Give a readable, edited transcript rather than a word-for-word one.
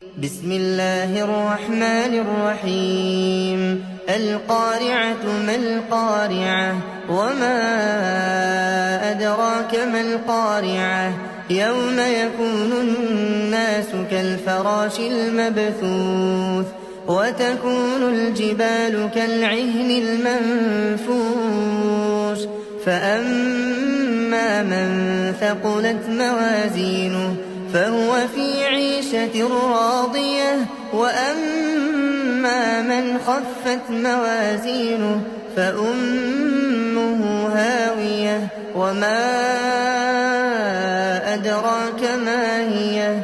بسم الله الرحمن الرحيم القارعة ما القارعة وما أدراك ما القارعة يوم يكون الناس كالفراش المبثوث وتكون الجبال كالعهن المنفوش فأما من ثقلت موازينه فهو في عيشة راضية وأما من خفت موازينه فأمه هاوية وما أدراك ما هي